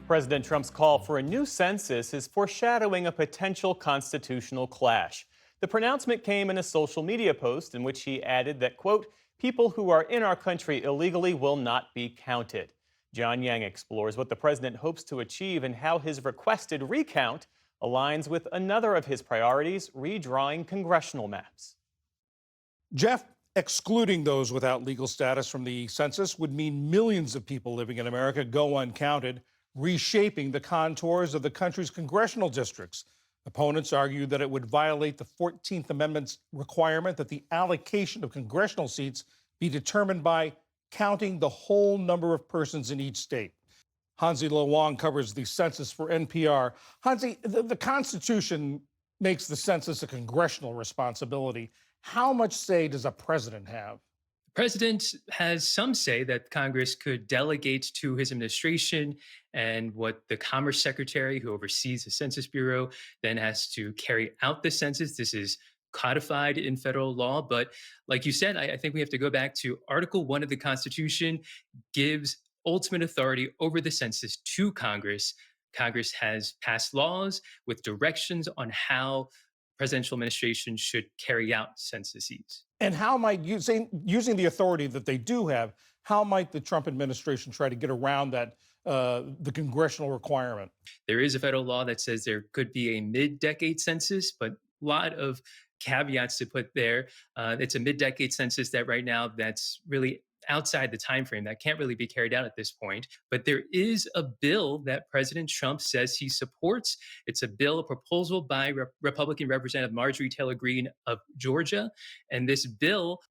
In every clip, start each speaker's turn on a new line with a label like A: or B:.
A: President Trump's call for a new census is foreshadowing a potential constitutional clash. The pronouncement came in a social media post in which he added that, quote, people who are in our country illegally will not be counted. John Yang explores what the president hopes to achieve and how his requested recount aligns with another of his priorities, redrawing congressional maps.
B: Jeff, excluding those without legal status from the census would mean millions of people living in America go uncounted, reshaping the contours of the country's congressional districts. Opponents argue that it would violate the 14th Amendment's requirement that the allocation of congressional seats be determined by counting the whole number of persons in each state. Hansi Wang covers the census for NPR. Hansi, the Constitution makes the census a congressional responsibility. How much say does a president have?
C: The president has some say that Congress could delegate to his administration, and what the Commerce Secretary, who oversees the Census Bureau, then has to carry out the census. This is codified in federal law. But like you said, I think we have to go back to Article 1 of the Constitution gives ultimate authority over the census to Congress. Congress has passed laws with directions on how presidential administration should carry out censuses.
B: And how might, using the authority that they do have, how might the Trump administration try to get around that, the congressional requirement?
C: There is a federal law that says there could be a mid-decade census, but a lot of caveats to put there. It's a mid-decade census that right now that's really outside the time frame that can't really be carried out at this point. But there is a bill that President Trump says he supports. It's a bill, a proposal by Republican Representative Marjorie Taylor Greene of Georgia. And this bill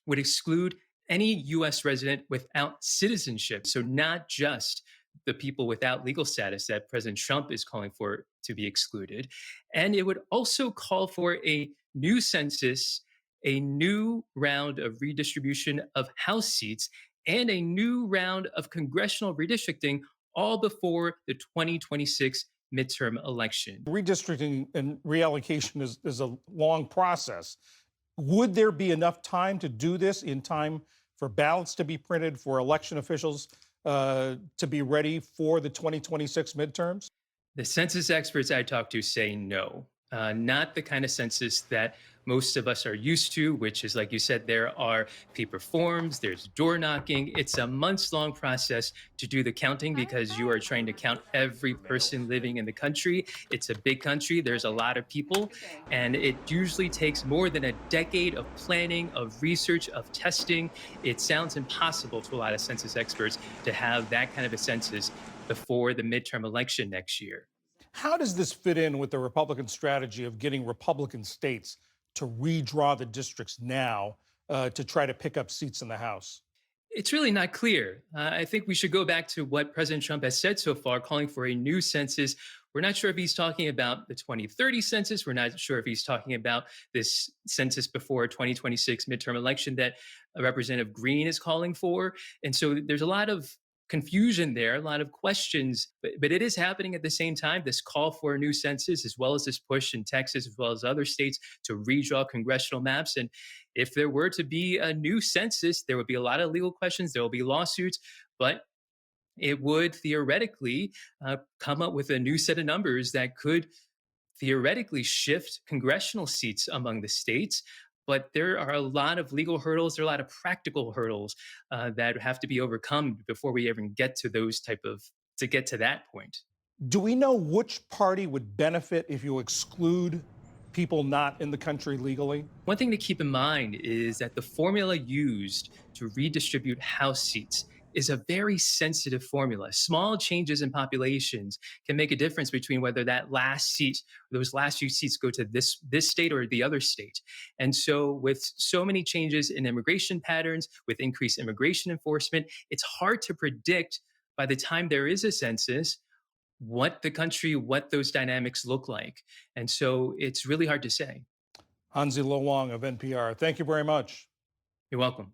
C: would exclude any U.S. resident without citizenship. So not just the people without legal status that President Trump is calling for to be excluded. And it would also call for a new census, a new round of redistribution of House seats, and a new round of congressional redistricting, all before the 2026 midterm election.
B: Redistricting and reallocation is a long process. Would there be enough time to do this in time for ballots to be printed, for election officials to be ready for the 2026 midterms?
C: The census experts I talk to say no. Not the kind of census that most of us are used to, which is, like you said, there are paper forms, there's door knocking. It's a months-long process to do the counting because you are trying to count every person living in the country. It's a big country, there's a lot of people, and it usually takes more than a decade of planning, of research, of testing. It sounds impossible to a lot of census experts to have that kind of a census before the midterm election next year.
B: How does this fit in with the Republican strategy of getting Republican states to redraw the districts now to try to pick up seats in the House?
C: It's really not clear. I think we should go back to what President Trump has said so far, calling for a new census. We're not sure if he's talking about the 2030 census. We're not sure if he's talking about this census before 2026 midterm election that Representative Greene is calling for. And so there's a lot of confusion there, a lot of questions, but it is happening at the same time. This call for a new census, as well as this push in Texas, as well as other states to redraw congressional maps. And if there were to be a new census, there would be a lot of legal questions, there will be lawsuits, but it would theoretically come up with a new set of numbers that could theoretically shift congressional seats among the states. But there are a lot of legal hurdles, there are a lot of practical hurdles that have to be overcome before we even get to get to that point.
B: Do we know which party would benefit if you exclude people not in the country legally?
C: One thing to keep in mind is that the formula used to redistribute House seats is a very sensitive formula. Small changes in populations can make a difference between whether that last seat, those last few seats go to this state or the other state. And so with so many changes in immigration patterns, with increased immigration enforcement, it's hard to predict by the time there is a census what those dynamics look like. And so it's really hard to say.
B: Hansi Wang of NPR, thank you very much.
C: You're welcome.